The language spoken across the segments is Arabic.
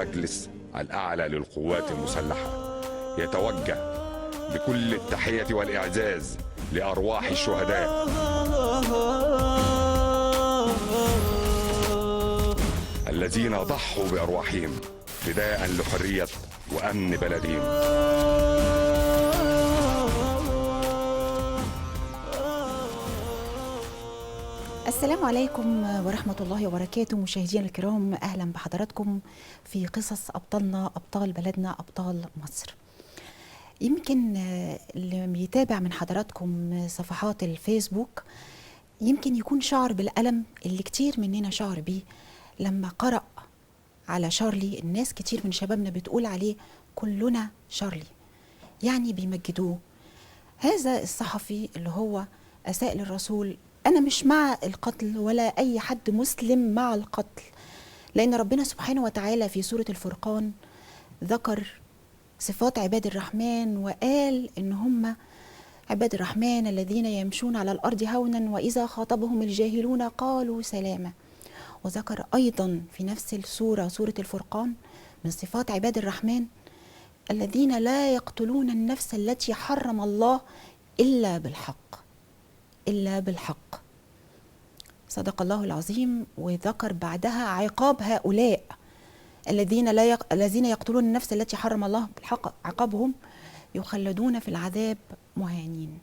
المجلس الأعلى للقوات المسلحة يتوجه بكل التحية والإعزاز لأرواح الشهداء الذين ضحوا بأرواحهم فداء لحرية وأمن بلدهم. السلام عليكم ورحمة الله وبركاته. مشاهدينا الكرام، أهلا بحضراتكم في قصص أبطالنا، أبطال بلدنا، أبطال مصر. يمكن اللي بيتابع من حضراتكم صفحات الفيسبوك يمكن يكون شعر بالألم اللي كتير مننا شعر بيه لما قرأ على شارلي. الناس كتير من شبابنا بتقول عليه كلنا شارلي، يعني بيمجدوه. هذا الصحفي اللي هو أساء للرسول. أنا مش مع القتل ولا أي حد مسلم مع القتل، لأن ربنا سبحانه وتعالى في سورة الفرقان ذكر صفات عباد الرحمن وقال إن هم عباد الرحمن الذين يمشون على الأرض هونا وإذا خاطبهم الجاهلون قالوا سلاما. وذكر أيضا في نفس السورة، سورة الفرقان، من صفات عباد الرحمن الذين لا يقتلون النفس التي حرم الله إلا بالحق، إلا بالحق. صدق الله العظيم. وذكر بعدها عقاب هؤلاء الذين يقتلون النفس التي حرم الله بالحق، عقابهم يخلدون في العذاب مهانين.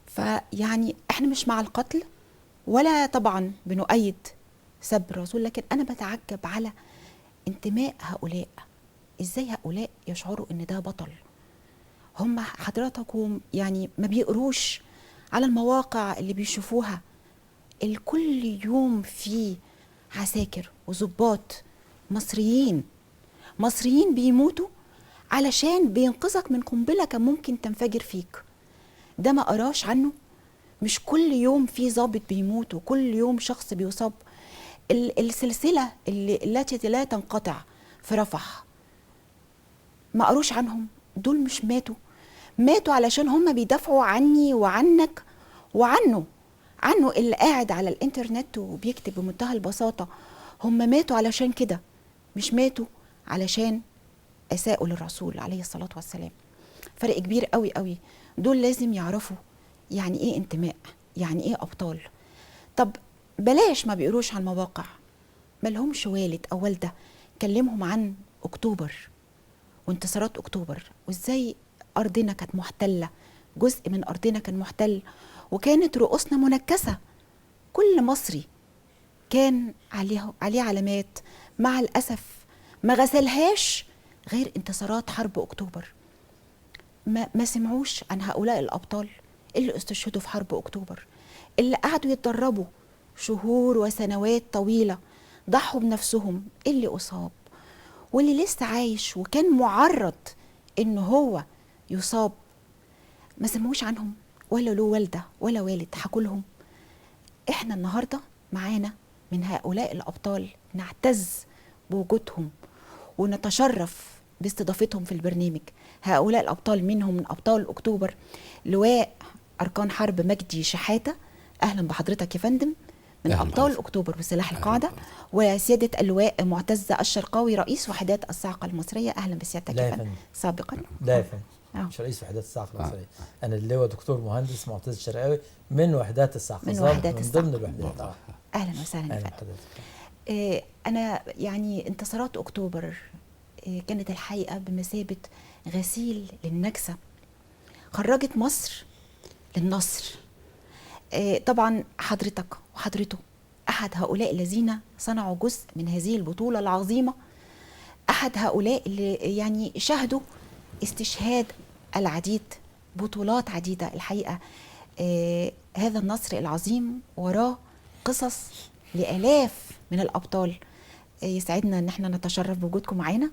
فيعني احنا مش مع القتل ولا طبعا بنؤيد سب الرسول، لكن انا بتعجب على انتماء هؤلاء. ازاي هؤلاء يشعروا ان ده بطل؟ هم حضراتكم يعني ما بيقروش على المواقع اللي بيشوفوها الكل يوم في عساكر وضباط مصريين بيموتوا علشان بينقذك من قنبلة كان ممكن تنفجر فيك؟ ده ما قراش عنه؟ مش كل يوم في ضابط بيموت وكل يوم شخص بيصاب؟ السلسلة التي لا تنقطع في رفح، ما قروش عنهم؟ دول مش ماتوا علشان هم بيدافعوا عني وعنك وعنه اللي قاعد على الانترنت وبيكتب بمنتهى البساطة. هم ماتوا علشان كده، مش ماتوا علشان أساءوا للرسول عليه الصلاة والسلام. فرق كبير قوي قوي. دول لازم يعرفوا يعني ايه انتماء، يعني ايه أبطال. طب بلاش ما بيقروش على المواقع، ما لهمش والد أو والدة كلمهم عن أكتوبر وانتصارات أكتوبر، وإزاي أرضنا كانت محتلة، جزء من أرضنا كان محتل وكانت رؤوسنا منكسة. كل مصري كان عليه علامات، مع الأسف ما غسلهاش غير انتصارات حرب أكتوبر. ما سمعوش عن هؤلاء الأبطال اللي استشهدوا في حرب أكتوبر، اللي قعدوا يتدربوا شهور وسنوات طويلة، ضحوا بنفسهم، اللي أصاب واللي لسه عايش وكان معرض إنه هو يصاب. ما سمعوش عنهم ولا له والدة ولا والد حكوا لهم. احنا النهاردة معانا من هؤلاء الأبطال نعتز بوجودهم ونتشرف باستضافتهم في البرنامج. هؤلاء الأبطال منهم من أبطال أكتوبر لواء أركان حرب مجدي شحاتة، أهلا بحضرتك يا فندم، من أبطال أكتوبر بسلاح القاعدة. وسيادة اللواء معتز الشرقاوي، رئيس وحدات الصاعقة المصرية، أهلا بسيادتك يا فندم. سابقا لا يا فندم، مش رئيس وحدات الصاعقة المصرية. أنا اللواء دكتور مهندس معتز الشرقاوي من وحدات الصاعقة، من ضمن الوحدات. أهلا وسهلا يا فندم. أنا يعني انتصارات أكتوبر كانت الحقيقة بمثابة غسيل للنكسة، خرجت مصر للنصر. طبعا حضرتك وحضرته أحد هؤلاء الذين صنعوا جزء من هذه البطولة العظيمة، أحد هؤلاء اللي يعني شهدوا استشهاد العديد، بطولات عديدة. الحقيقة هذا النصر العظيم وراه قصص لآلاف من الأبطال. يسعدنا ان احنا نتشرف بوجودكم معانا.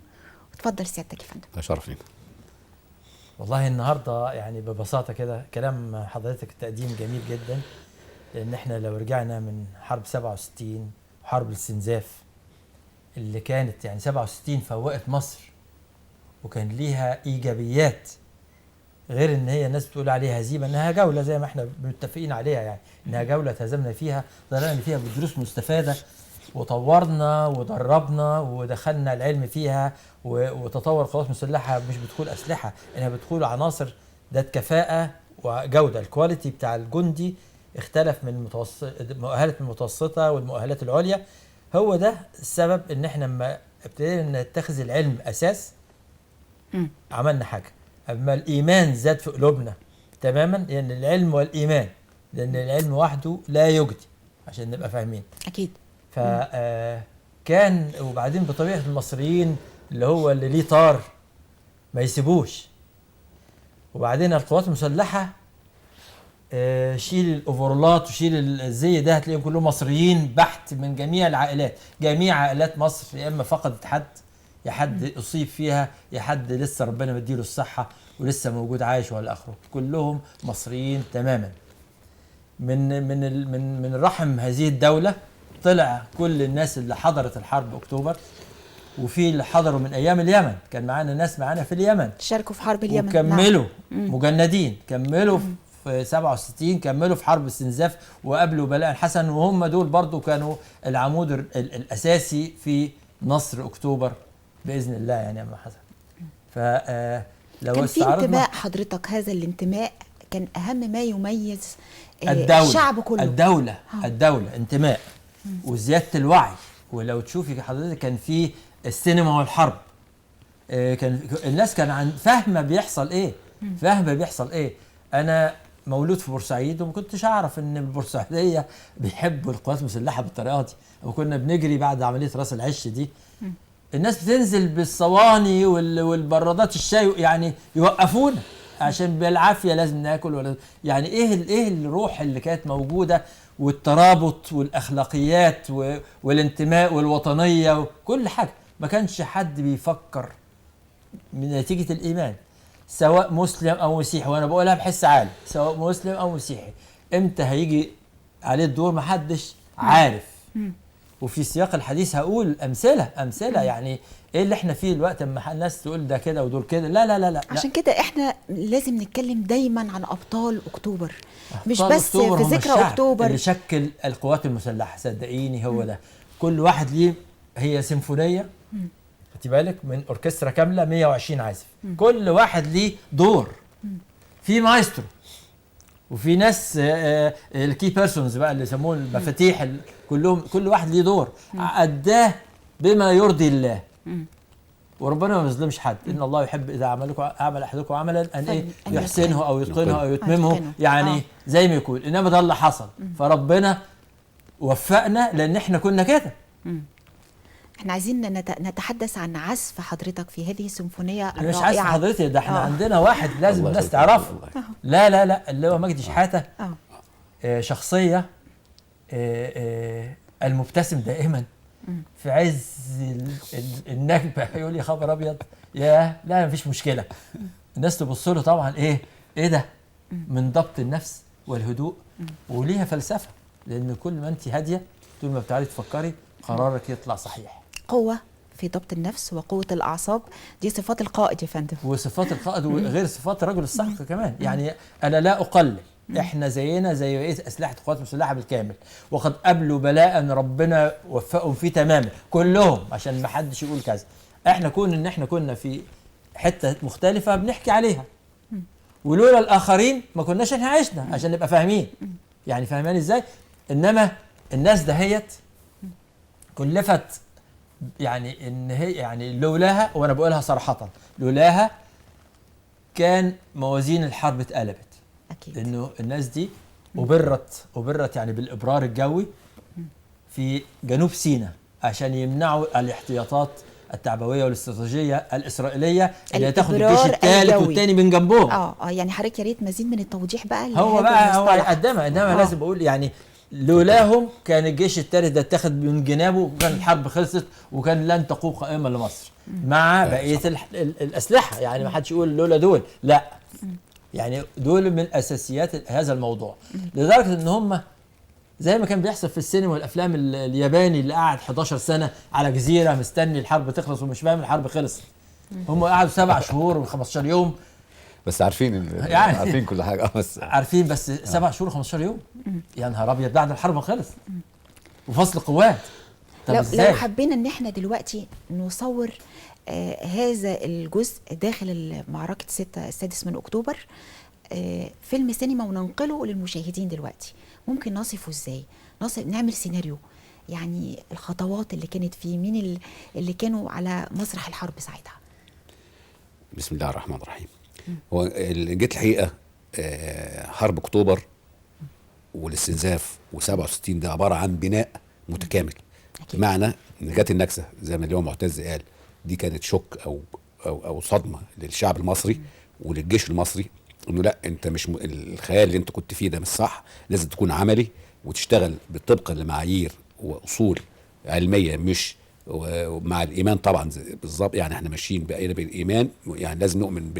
اتفضل سيادتك يا فندم. شرف لينا. والله النهارده يعني ببساطه كده كلام حضرتك التقديم جميل جدا، لان احنا لو رجعنا من حرب 67 وحرب الاستنزاف اللي كانت يعني 67 فوقت مصر وكان ليها ايجابيات، غير ان هي الناس بتقول عليها هزيمه، انها جوله زي ما احنا متفقين عليها، يعني انها جوله تهزمنا فيها، طلعنا فيها بدروس مستفاده وطورنا ودربنا ودخلنا العلم فيها، وتطور القوات المسلحه مش بدخول اسلحه، انها بدخول عناصر ذات كفاءه وجوده. الكواليتي بتاع الجندي اختلف من مؤهلة المتوسطه والمؤهلات العليا. هو ده السبب ان احنا لما ابتدينا نتخذ العلم اساس عملنا حاجه. اما الايمان زاد في قلوبنا تماما، لان العلم والإيمان، لأن العلم وحده لا يجدي، عشان نبقى فاهمين. أكيد. فكان وبعدين بطبيعة المصريين اللي هو اللي ليه طار ما يسيبوش. وبعدين القوات المسلحة شيل الأوفرولات وشيل الزي ده هتلاقيهم كلهم مصريين بحت من جميع العائلات. جميع عائلات مصر يا إما فقدت حد، يا حد أصيب فيها، يا حد لسه ربنا مديله الصحة ولسه موجود عايش ولا آخره. كلهم مصريين تماما. من رحم هذه الدولة طلع كل الناس اللي حضرت الحرب أكتوبر، وفي اللي حضروا من أيام اليمن. كان معانا ناس معانا في اليمن شاركوا في حرب اليمن وكملوا مجندين، كملوا في 67، كملوا في حرب استنزاف وقابلوا بلاء الحسن، وهم دول برضو كانوا العمود الأساسي في نصر أكتوبر بإذن الله يعني يا حسن. لو كان في انتماء حضرتك، هذا الانتماء كان أهم ما يميز الشعب كله. الدولة انتماء وزيادة الوعي. ولو تشوفي حضرتك كان في السينما والحرب، كان الناس كان فاهمة بيحصل ايه، فاهمة بيحصل ايه. انا مولود في بورسعيد وما كنتش اعرف ان البورسعيدية بيحبوا القوات المسلحة بالطريقة دي. وكنا بنجري بعد عملية راس العش دي، الناس بتنزل بالصواني والبرادات الشاي يعني يوقفونا عشان بالعافيه لازم ناكل. ولا يعني ايه الروح اللي كانت موجوده، والترابط والاخلاقيات والانتماء والوطنيه وكل حاجه. ما كانش حد بيفكر من نتيجه الايمان، سواء مسلم او مسيحي. وانا بقولها بحس عالي، سواء مسلم او مسيحي، امتى هيجي عليه الدور ما حدش عارف. وفي سياق الحديث هقول امثله يعني ايه اللي احنا فيه دلوقتي اما الناس تقول ده كده ودول كده. لا عشان كده احنا لازم نتكلم دايما عن ابطال اكتوبر، مش بس أكتوبر في ذكرى اكتوبر اللي شكل القوات المسلحه. صدقيني هو ده. كل واحد ليه، هي سيمفونيه خدي بالك من اوركسترا كامله 120 عازف، كل واحد ليه دور. في مايسترو وفي ناس الكي بيرسونز بقى اللي يسموه المفاتيح، كلهم كل واحد ليه دور أداه بما يرضي الله. وربنا ما بيظلمش حد. ان الله يحب اذا اعمل احدكم عملا ان يحسنه او يتقنه او يتممه، يعني زي ما يكون. انما ده اللي حصل، فربنا وفقنا لان احنا كنا كده. احنا عايزين نتحدث عن عزف حضرتك في هذه السيمفونيه الرائعه. مش عزف حضرتك ده، احنا عندنا واحد لازم الناس تعرفه. لا اللي هو مجدي شحاته. شخصيه المبتسم دائما في عز النكبه. يقول لي خبر ابيض، يا لا مفيش مشكله. الناس تبص له طبعا ايه ده، من ضبط النفس والهدوء. وليها فلسفه، لان كل ما انت هاديه طول ما بتعرفي تفكري قرارك يطلع صحيح. قوه في ضبط النفس وقوه الاعصاب، دي صفات القائد يا فندم. وصفات القائد وغير صفات الرجل الصح كمان. يعني انا لا اقلل، احنا زينا زي بقيه اسلحه القوات المسلحه بالكامل، وقد قابلوا بلاء ربنا وفقهم فيه تماما كلهم، عشان ما حدش يقول كذا. احنا كنا في حته مختلفه بنحكي عليها، ولولا الاخرين ما كناش احنا عشنا، عشان نبقى فاهمين. يعني فاهمين ازاي؟ انما الناس دهيت كلفت، يعني ان هي يعني لولاها، وانا بقولها صراحه، لولاها كان موازين الحرب اتقلبت. أكيد. لأنه الناس دي أبرت يعني بالإبرار الجوي في جنوب سيناء عشان يمنعوا الاحتياطات التعبوية والاستراتيجية الإسرائيلية اللي هتاخد الجيش الثالث والثاني من جنبهم. يعني حضرتك يا ريت مزيد من التوضيح بقى. هو يقدمها، إنما لازم أقول يعني لولاهم كان الجيش الثالث ده اتاخد من جنابه، وكان الحرب خلصت، وكان لن تقوم قائمة لمصر مع بقية الأسلحة. يعني ما حدش يقول لولا دول، لا، يعني دول من اساسيات هذا الموضوع. لدرجه ان هم زي ما كان بيحصل في السينما والافلام الياباني اللي قاعد 11 سنه على جزيره مستني الحرب تخلص ومش فاهم الحرب خلصت. هم قعدوا 7 شهور و15 يوم بس عارفين يعني عارفين كل حاجه. بس عارفين، بس 7 شهور و15 يوم. يا نهار ابيض، بعد الحرب ما خلص وفصل قوات. طب لو ازاي؟ حبينا ان احنا دلوقتي نصور هذا الجزء داخل معركة 6 من أكتوبر فيلم سينما وننقله للمشاهدين دلوقتي، ممكن نصفه ازاي؟ نعمل سيناريو، يعني الخطوات اللي كانت فيه، مين اللي كانوا على مسرح الحرب ساعتها. بسم الله الرحمن الرحيم. هو جيت الحقيقه حرب اكتوبر والاستنزاف و67 ده عباره عن بناء متكامل. بمعنى ان جت النكسه زي ما اليوم معتز قال، دي كانت شوك او صدمه للشعب المصري وللجيش المصري، انه لا انت مش الخيال اللي انت كنت فيه ده مش صح، لازم تكون عملي وتشتغل طبقا لمعايير واصول علميه، مش ومع الايمان طبعا بالظبط. يعني احنا ماشيين بقينا بالايمان، يعني لازم نؤمن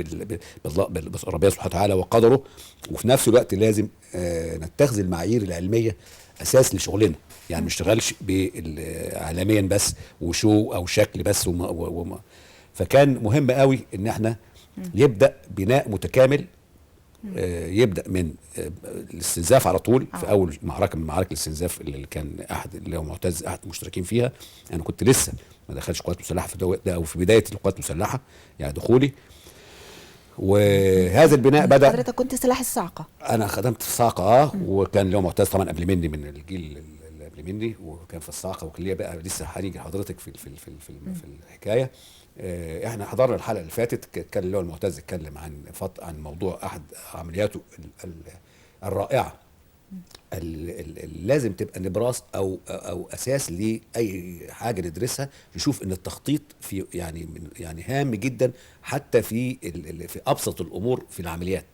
بربنا سبحانه وتعالى وقدره، وفي نفس الوقت لازم نتخذ المعايير العلميه اساس لشغلنا. يعني ما نشتغلش عالميا بس وشو او شكل بس فكان مهم قوي ان احنا يبدا بناء متكامل. يبدا من الاستنزاف على طول. في اول معركه من معارك الاستنزاف اللي كان اللي هو معتز احد المشتركين فيها، انا كنت لسه ما دخلش قوات مسلحه في ده او في بدايه القوات المسلحه، يعني دخولي. وهذا البناء بدا. حضرتك كنت سلاح الصاعقه؟ انا خدمت في الصاعقه وكان له معتز طبعا قبل مني، من الجيل اللي قبل مني، وكان في الصاعقه. وكان ليا بقى لسه هنيجي لحضرتك في الحكايه. احنا حضرنا الحلقه اللي فاتت، كان اللي هو المعتز اتكلم عن موضوع احد عملياته الرائعه اللي لازم تبقى نبراس او اساس لاي حاجه ندرسها، نشوف ان التخطيط في يعني هام جدا حتى في ابسط الامور في العمليات.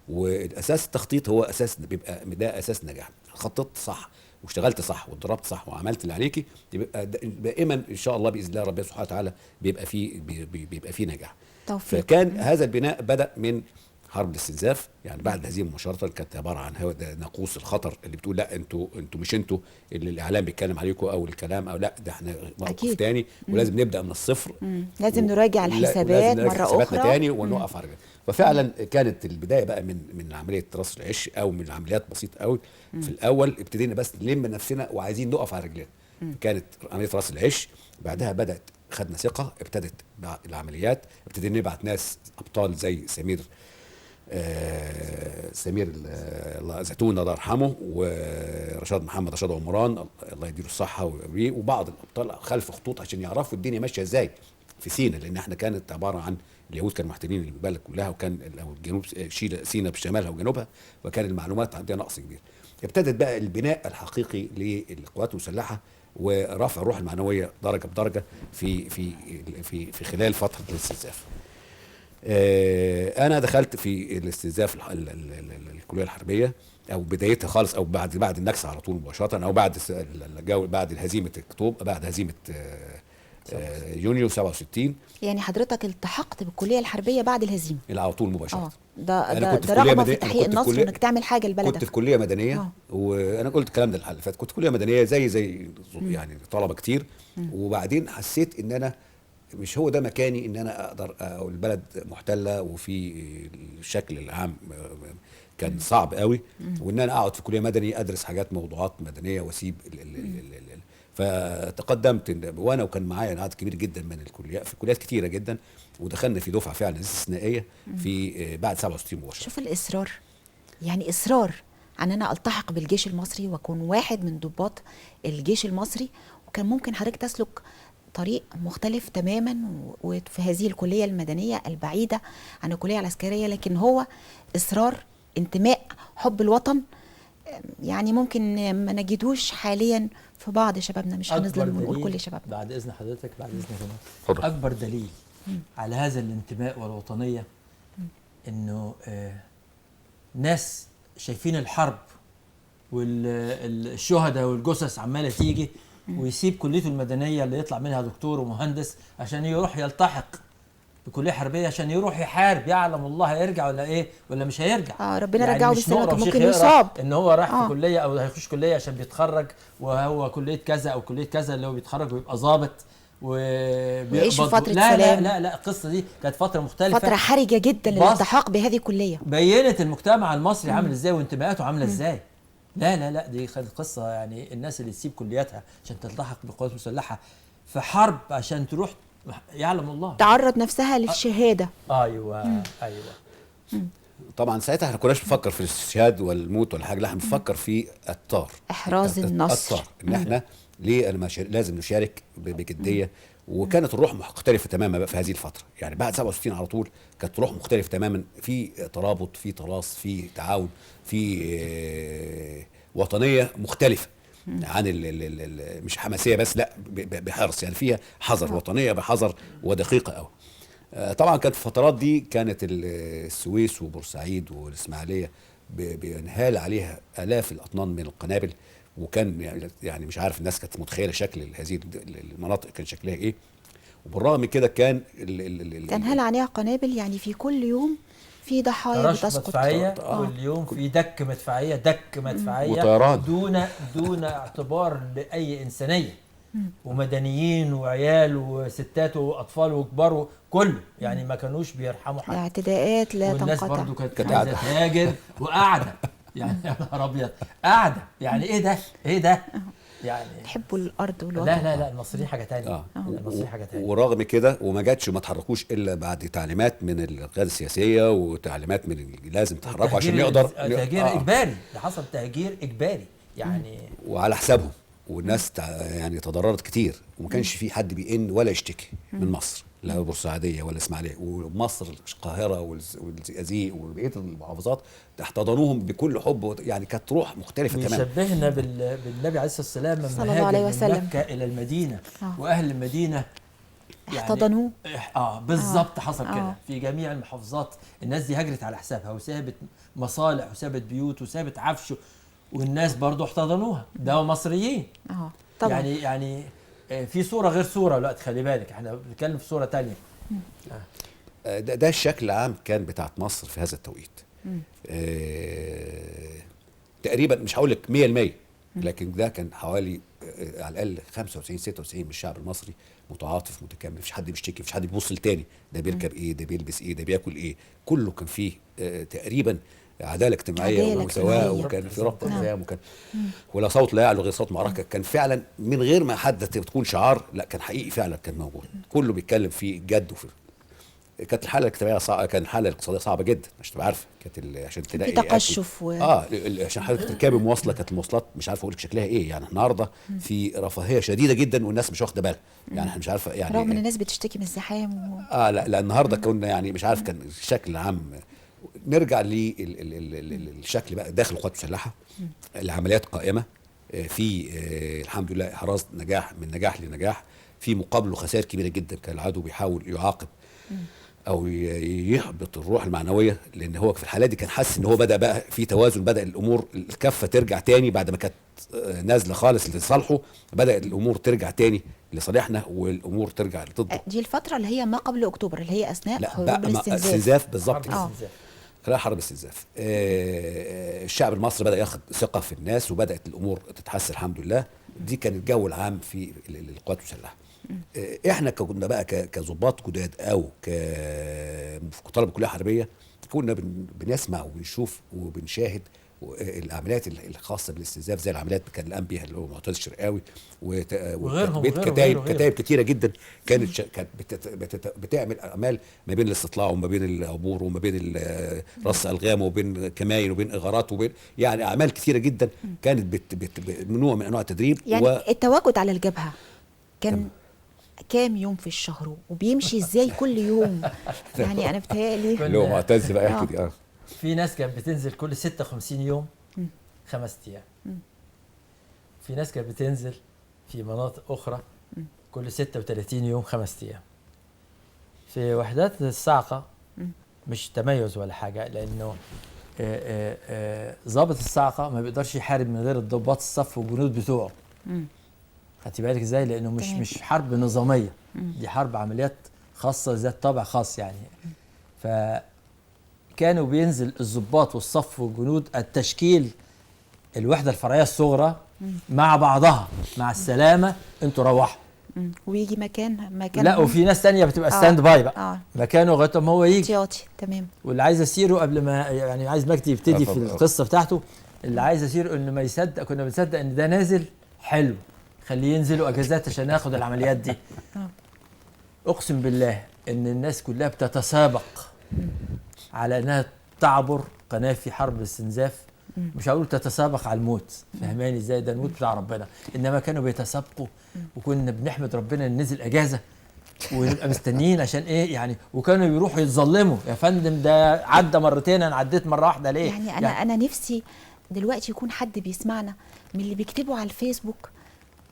والاساس التخطيط هو اساس، بيبقى ده اساس نجاح. خططت صح واشتغلت صح واتدربت صح وعملت اللي عليكي، يبقى دائما ان شاء الله باذن الله ربنا سبحانه وتعالى بيبقى فيه نجاح. توفيق. فكان هذا البناء بدا من حرب الاستنزاف، يعني بعد الهزيمه مباشره. كانت عباره عن هو ده ناقوس الخطر اللي بتقول لا انتوا مش انتوا اللي الاعلام بيتكلم عليكم او الكلام، او لا ده احنا موقف تاني ولازم نبدا من الصفر. لازم نراجع الحسابات مره اخرى تاني ونوقف على رجلنا. ففعلا كانت البدايه بقى من عمليه راس العش، او من عمليات بسيطه قوي. في الاول ابتدينا بس نلم نفسنا وعايزين نقف على رجلنا. كانت عمليه راس العش، بعدها بدات خدنا ثقه، ابتدت العمليات، ابتدينا نبعت ناس ابطال زي سمير زيتون الله يرحمه، ورشاد محمد رشاد عمران الله يديله الصحه، وبعض الابطال خلف خطوط عشان يعرفوا الدنيا ماشيه ازاي في سيناء، لان احنا كانت عباره عن اليهود كانوا محتلين البلد كلها، وكان الجنوب سيناء بشمالها وجنوبها، وكان المعلومات عندنا نقص كبير. ابتدت بقى البناء الحقيقي للقوات المسلحه ورفع الروح المعنويه درجه بدرجه في خلال فتره الاستنزاف. انا دخلت في الاستنزاف الكليه الحربيه، او بدايتها خالص، او بعد النكسه على طول مباشره، او بعد هزيمه اكتوبر، بعد هزيمه يونيو 67. يعني حضرتك التحقت بالكليه الحربيه بعد الهزيمه؟ على طول مباشره. ده رغبه في تحقيق النصر انك تعمل حاجه لبلدك. كنت في كليه مدنيه. وانا قلت الكلام ده الحلقه اللي فاتت، كنت كليه مدنيه زي يعني طلبه كتير. وبعدين حسيت ان انا مش هو ده مكاني، ان انا اقدر البلد محتله وفي الشكل العام كان صعب قوي، وان انا اقعد في كليه مدني ادرس حاجات موضوعات مدنيه واسيب فتقدمت وانا وكان معايا عدد كبير جدا من الكليات، في كليات كتيره جدا، ودخلنا في دفعه فعلا استثنائيه في بعد 67 مباشره. شوف الاصرار، يعني اصرار ان انا التحق بالجيش المصري واكون واحد من ضباط الجيش المصري، وكان ممكن حضرتك تسلك طريق مختلف تماما وفي هذه الكليه المدنيه البعيده عن الكليه العسكريه، لكن هو اصرار، انتماء، حب الوطن، يعني ممكن ما نجدوش حاليا في بعض شبابنا، مش هنظلم ونقول كل شبابنا. بعد اذن حضرتك، بعد اذنك، اكبر دليل على هذا الانتماء والوطنيه انه ناس شايفين الحرب والشهداء والجثث عماله تيجي، ويسيب كليته المدنيه اللي يطلع منها دكتور ومهندس عشان يروح يلتحق بكليه حربيه، عشان يروح يحارب، يعلم الله هيرجع ولا ايه ولا مش هيرجع. ربنا يعني رجعه بالسلامه، ممكن يصاب ان هو راح في كليه او هيخش كليه عشان بيتخرج، وهو كليه كذا او كليه كذا اللي هو بيتخرج ويبقى ضابط ويعيش في فتره لا سلام. لا القصه دي كانت فتره مختلفه، فتره حرجه جدا للالتحاق بهذه الكليه. بينت المجتمع المصري عامل ازاي وانتماءاته عامله ازاي. لا لا لا، دي كانت قصه يعني الناس اللي تسيب كلياتها عشان تلتحق بالقوات المسلحه في حرب عشان تروح، يعلم الله. تعرض نفسها للشهاده. ايوه ايوه. طبعا ساعتها احنا كناش بنفكر في الاستشهاد ولا الموت ولا حاجه، لا احنا بنفكر في الطار، احراز النصر. الطار ان احنا ليه لازم نشارك بجديه. وكانت الروح مختلفه تماما بقى في هذه الفتره، يعني بعد 67 على طول كانت روح مختلفه تماما، في ترابط، في تراص، في تعاون، في وطنيه مختلفه عن مش حماسيه بس، لا بحرص، يعني فيها حذر، وطنيه بحذر ودقيقه قوي. طبعا كانت في الفترات دي كانت السويس وبورسعيد والاسماعيليه بينهال عليها الاف الاطنان من القنابل، وكان يعني مش عارف الناس كانت متخيله شكل هذه المناطق كان شكلها ايه. وبالرغم من كده كان تنهال عليها قنابل، يعني في كل يوم في ضحايا بتسقط. مدفعيه كل يوم، في دك مدفعيه وطيران دون اعتبار لاي انسانيه، ومدنيين وعيال وستات واطفال وكبار كله، يعني ما كانوش بيرحموا حد. اعتداءات لا والناس تنقطع. برضو كانت عايزه تهاجر وقاعده، يعني يا نهار ابيض قاعده، يعني ايه ده يعني يحبوا الارض والوطن. لا المصريين حاجه ثانيه. المصريين حاجه ثانيه. ورغم كده وما جاتش وما تحركوش الا بعد تعليمات من القياده السياسيه وتعليمات من لازم تحركوا عشان نقدر تهجير اجباري، ده حصل تهجير اجباري يعني، وعلى حسابهم، والناس يعني تضررت كتير، وما كانش في حد بيئن ولا يشتكي من مصر، لا بورسعيديه ولا اسماعيليه، ومصر القاهره والزقازيق وبقيه المحافظات احتضنوهم بكل حب، يعني كانت روح مختلفه تماما. بيشبهنا بالنبي عليه الصلاه والسلام صلى لما الله عليه هاجر من وسلم مكه الى المدينه، واهل المدينه احتضنوه. بالظبط حصل كده في جميع المحافظات. الناس دي هجرت على حسابها، وسابت مصالح وسابت بيوت وسابت عفش، والناس برضو احتضنوها، ده مصريين. طبعا. يعني في صوره غير صوره دلوقتي، خلي بالك احنا بنتكلم في صوره تانية. ده الشكل العام كان بتاعت مصر في هذا التوقيت. تقريبا مش هقول لك 100%، لكن ده كان حوالي على الاقل 95 96 من الشعب المصري متعاطف متكامل، مفيش حد بيشتكي، مفيش حد بيبص للتاني، ده بيركب ايه، ده بيلبس ايه، ده بياكل ايه، كله كان فيه تقريبا عداله اجتماعيه ومساواه، وكان في ربط التزام، وكان ولا صوت لا يعلو غير صوت معركه، كان فعلا من غير ما حد تكون شعار، لا كان حقيقي فعلا كان موجود، كله بيتكلم فيه جد. وفي كانت الحاله الاجتماعيه صعبه، كان الحاله الاقتصاديه صعبه جدا عشان تبقى عارفه، كانت عشان تلاقي في تقشف عشان حضرتك تركبي مواصله، كانت المواصلات مش عارف اقول لك شكلها ايه، يعني النهارده في رفاهيه شديده جدا والناس مش واخده بالها، يعني احنا مش عارفه يعني رغم ان الناس بتشتكي من الزحام لا النهارده كنا يعني مش عارف كان الشكل العام. نرجع للشكل بقى داخل القوات المسلحه، العمليات قائمه، في الحمد لله احراز نجاح من نجاح لنجاح، في مقابله خسائر كبيره جدا، كان العدو بيحاول يعاقب او يحبط الروح المعنويه، لان هو في الحاله دي كان حاسس ان هو بدا بقى في توازن، بدا الامور الكفه ترجع تاني بعد ما كانت نازله خالص لصالحه، بدات الامور ترجع تاني لصالحنا والامور ترجع ضده. دي الفتره اللي هي ما قبل اكتوبر، اللي هي اثناء حروب الاستنزاف بالظبط، خلال حرب الاستنزاف. الشعب المصري بدا ياخد ثقه في الناس، وبدات الامور تتحسن الحمد لله. دي كان الجو العام في القوات المسلحه. احنا كنا بقى كظباط جداد او كطلبه كليه حربيه، كنا بنسمع وبنشوف وبنشاهد العمليات الخاصه بالاستنزاف، زي العمليات كان القام بيها اللي هو معتز الشرقاوي وغيرهم كتائب كتيره جدا كانت بتعمل اعمال ما بين الاستطلاع وما بين العبور وما بين رص الغام وبين كماين وبين اغارات وبين يعني اعمال كتيره جدا كانت نوع من انواع التدريب. يعني التواجد على الجبهه كان كام يوم في الشهر، وبيمشي ازاي كل يوم؟ يعني انا بتهيألي اللي هو معتز بقى يحكي دي. في ناس كانت بتنزل كل 56 يوم 5 ايام، في ناس كانت بتنزل في مناطق اخرى كل 36 يوم 5 ايام. في وحدات الصاعقه مش تميز ولا حاجه، لانه ضابط الصاعقه ما بيقدرش يحارب من غير الضباط الصف والجنود بتوعه. خدتي بالك ازاي؟ لانه مش حرب نظاميه، دي حرب عمليات خاصه ذات طابع خاص يعني. فكانوا بينزل الضباط والصف والجنود التشكيل الوحده الفرعيه الصغرى مع بعضها، مع السلامه انتوا روحوا، ويجي مكان لا وفي ناس تانية بتبقى ستاند باي بقى مكانه لغايه ما هو يجي احتياطي. تمام. واللي عايز اسيره قبل ما يعني عايز مجدي يبتدي في القصه بتاعته، اللي عايز يصير انه ما يصدق، كنا بنصدق ان ده نازل حلو خليه ينزلوا اجازات عشان ناخد العمليات دي. اقسم بالله ان الناس كلها بتتسابق على انها تعبر قناه في حرب الاستنزاف. مش هقول تتسابق على الموت، فهماني ازاي؟ ده الموت بتاع ربنا، انما كانوا بيتسابقوا وكنا بنحمد ربنا ان نزل اجازه ونبقى مستنيين عشان ايه يعني، وكانوا بيروحوا يتظلموا يا فندم ده عدى مرتين انا عديت مره واحده ليه؟ يعني انا نفسي دلوقتي يكون حد بيسمعنا من اللي بيكتبوا على الفيسبوك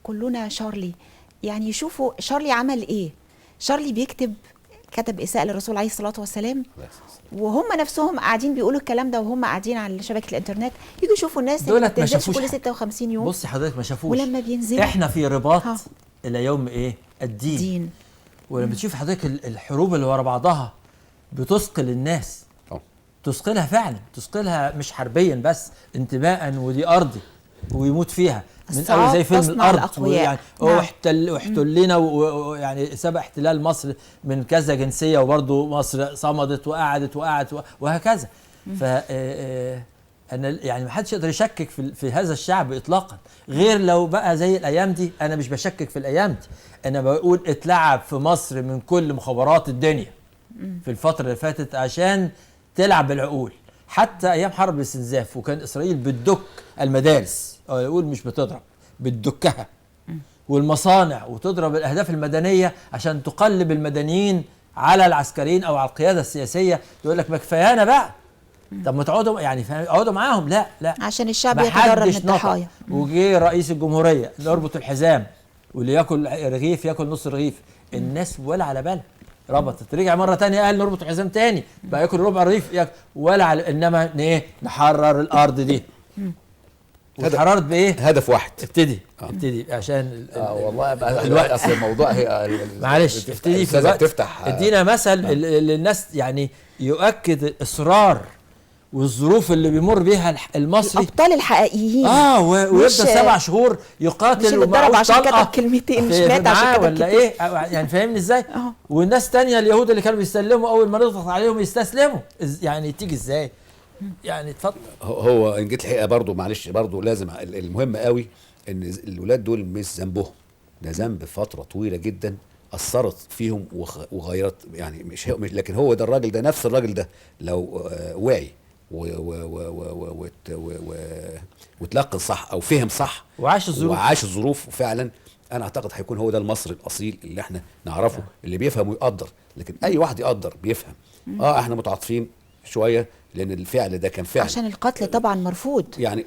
كلنا شارلي، يعني يشوفوا شارلي عمل ايه. شارلي كتب اساءه للرسول عليه الصلاه والسلام، وهم نفسهم قاعدين بيقولوا الكلام ده وهم قاعدين على شبكه الانترنت، يجوا يشوفوا الناس اللي بتنزلش كل 56 يوم. بصي حضرتك ما شافوش، ولما بينزلوا احنا في رباط الى يوم ايه؟ الدين. ولما تشوف حضرتك الحروب اللي ورا بعضها بتثقل الناس، تثقلها فعلا، تثقلها مش حربيا بس، انتماء، ودي ارضي ويموت فيها من اول زي فيلم الارض، يعني هو احتلنا ويعني سبق احتلال مصر من كذا جنسيه وبرضه مصر صمدت وقعدت وهكذا. ف انا يعني ما حدش يقدر يشكك في هذا الشعب اطلاقا، غير لو بقى زي الايام دي. انا مش بشكك في الايام دي، انا بقول اتلعب في مصر من كل مخابرات الدنيا في الفتره اللي فاتت عشان تلعب بالعقول. حتى ايام حرب الاستنزاف وكان اسرائيل بتدك المدارس، او يقول مش بتضرب، بتدكها، والمصانع، وتضرب الاهداف المدنيه عشان تقلب المدنيين على العسكريين او على القياده السياسيه. يقول لك ما كفايانا بقى، طب ما تقعدوا يعني اقعدوا معاهم. لا عشان الشعب يتضرر من الضحايا. وجي رئيس الجمهوريه نربط الحزام، واللي ياكل رغيف ياكل نص رغيف. الناس ولا على بالها، ربطت، رجع مره ثانيه قال نربط الحزام ثاني، بقى ياكل ربع رغيف ولا على، انما ايه؟ نحرر الارض دي. واتحررت بايه؟ هدف واحد. ابتدي عشان والله الوقت، اصل الموضوع هي معلش ابتدي في الوقت. تفتح ادينا مثل للناس يعني يؤكد الاصرار والظروف اللي بيمر بيها المصري، الابطال الحقيقيين. ويبدا 7 شهور يقاتل ومعهوش عشان كتب كلمتين، مش مات عشان كتب ولا ايه يعني، فاهمني ازاي؟ والناس تانية اليهود اللي كانوا بيسلموا اول ما نضغط عليهم يستسلموا، يعني تيجي ازاي؟ يعني اتفضل. هو ان جيت الحقيقه برضه معلش برضه لازم المهم قوي ان الولاد دول مش ذنبهم، ده ذنب فتره طويله جدا اثرت فيهم وغيرت، يعني مش لكن هو ده الراجل ده، نفس الراجل ده لو وعي وتلقن صح او فهم صح وعاش الظروف فعلا، انا اعتقد هيكون هو ده المصري الاصيل اللي احنا نعرفه، اللي بيفهم ويقدر. لكن اي واحد يقدر بيفهم. احنا متعاطفين شويه لان الفعل ده كان فعل، عشان القتل طبعا مرفوض، يعني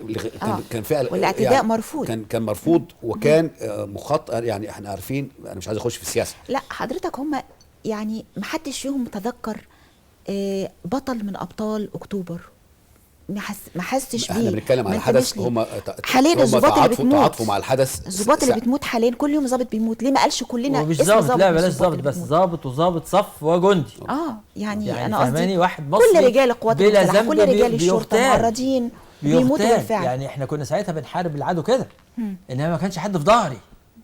كان فعل، والاعتداء يعني مرفوض، كان مرفوض، وكان مخطط. يعني احنا عارفين، انا مش عايز اخش في السياسه. لا حضرتك، هم يعني ما حدش فيهم متذكر بطل من ابطال اكتوبر، ما حسش بيه. احنا بنتكلم على حدث، هم حاليا الضباط اللي بتموت، تعاطفوا مع الحدث. الضباط اللي بتموت حاليا كل يوم ضابط بيموت، ليه ما قالش كلنا مش ضابط؟ لا بلاش ضابط، بس ضابط وضابط صف وجندي. يعني انا قصدي واحد مصري كل رجال القوات المسلحه، كل رجال الشرطه معرضين بيموتوا بالفعل. يعني احنا كنا ساعتها بنحارب العدو كده، انما ما كانش حد في ظهري.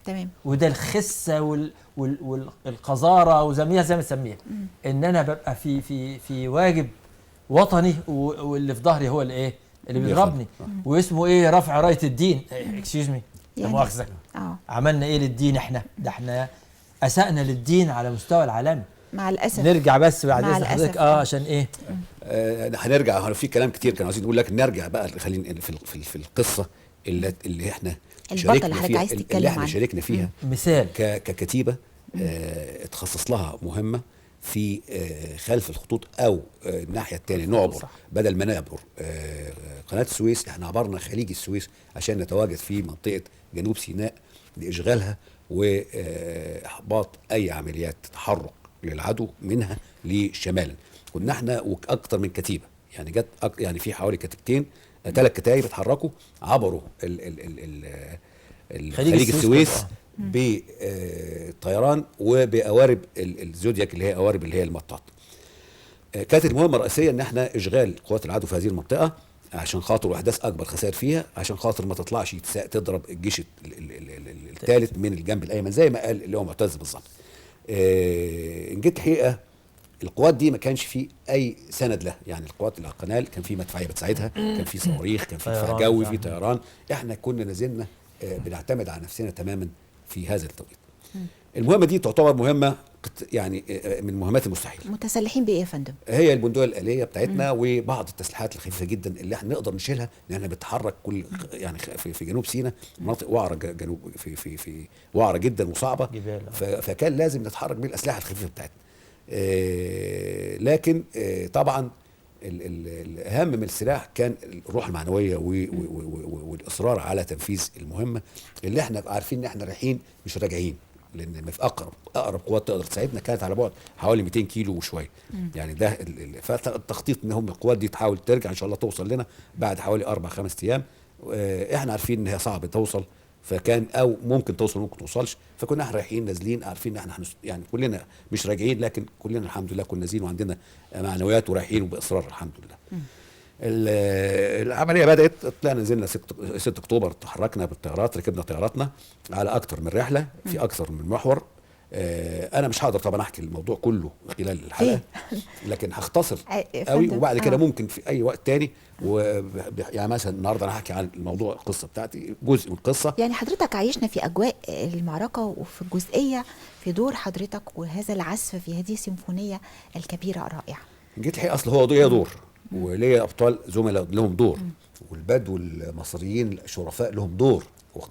تمام. وده الخسه والقذاره وزميها زي ما تسميها، ان انا ببقى في واجب وطني، واللي في ظهري هو الايه اللي بيضربني، واسمه ايه؟ رفع رايه الدين. اكسكيوز مي، لا مؤاخذه، عملنا ايه للدين؟ احنا اسأنا للدين على مستوى العالمي مع الاسف. نرجع بس بعد اذن حضرتك عشان ايه؟ هنرجع في كلام كتير كانوا عايزين نقول لك، نرجع بقى خلينا في القصه اللي احنا شاركنا فيها، اللي احنا شاركنا فيها مثال ككتيبه اتخصص لها مهمه في خلف الخطوط، او الناحيه الثانيه نعبر، بدل ما نعبر قناه السويس، احنا عبرنا خليج السويس عشان نتواجد في منطقه جنوب سيناء لاشغالها واحباط اي عمليات تحرك للعدو منها لشمالا. كنا احنا واكثر من كتيبه، يعني جت يعني في حوالي كتيبتين 3 كتايب اتحركوا عبروا خليج السويس بالطيران وبقوارب الزودياك اللي هي قوارب اللي هي المطاط. كانت المهمه الرئيسيه ان احنا اشغال قوات العدو في هذه المنطقه عشان خاطر واحداث اكبر خسائر فيها، عشان خاطر ما تطلعش تضرب الجيش الثالث من الجنب الايمن زي ما قال اللي هو معتز بالظبط. ان جيت حقيقه القوات دي ما كانش في اي سند لها، يعني القوات القناه كان في مدفعيه بتساعدها، كان في صواريخ، كان في دفاع طيران جوي، بتاع. في طيران. احنا كنا نزلنا بنعتمد على نفسنا تماما في هذا التوقيت. المهمه دي تعتبر مهمه يعني من المهمات المستحيله. متسلحين بايه يا فندم؟ هي البندقيه الآلية بتاعتنا وبعض التسليحات الخفيفه جدا اللي احنا نقدر نشيلها، لانها بتتحرك كل يعني في جنوب سيناء مناطق وعره، جنوب في وعره جدا وصعبه، جبال. فكان لازم نتحرك بالاسلحه الخفيفه بتاعتنا. لكن طبعا الاهم من السلاح كان الروح المعنويه والاصرار على تنفيذ المهمه، اللي احنا عارفين ان احنا رايحين مش راجعين، لان ما في اقرب قوات تقدر تساعدنا كانت على بعد حوالي 200 كيلو وشويه. يعني ده فالتخطيط ان هم القوات دي تحاول ترجع ان شاء الله توصل لنا بعد حوالي 4-5 ايام. احنا عارفين ان هي صعب توصل، فكان او ممكن توصل ممكن توصلش، فكنا احنا رايحين نازلين عارفين ان احنا يعني كلنا مش راجعين، لكن كلنا الحمد لله كنا نازلين وعندنا معنويات ورايحين وباصرار الحمد لله. العمليه بدات، طلعنا نزلنا 6 اكتوبر، تحركنا بالطيارات، ركبنا طياراتنا على اكتر من رحله في اكثر من محور. انا مش هقدر طبعا احكي الموضوع كله خلال الحلقه، لكن هختصر قوي، وبعد كده ممكن في اي وقت تاني يعني مثلا النهارده انا هحكي عن الموضوع، القصه بتاعتي جزء من القصه. يعني حضرتك عايشنا في اجواء المعركه، وفي الجزئيه في دور حضرتك وهذا العزف في هذه السيمفونيه الكبيره الرائعه. جيت الحقيقه اصل هو ليا دور وليا ابطال زملاء لهم دور، والبدو المصريين الشرفاء لهم دور،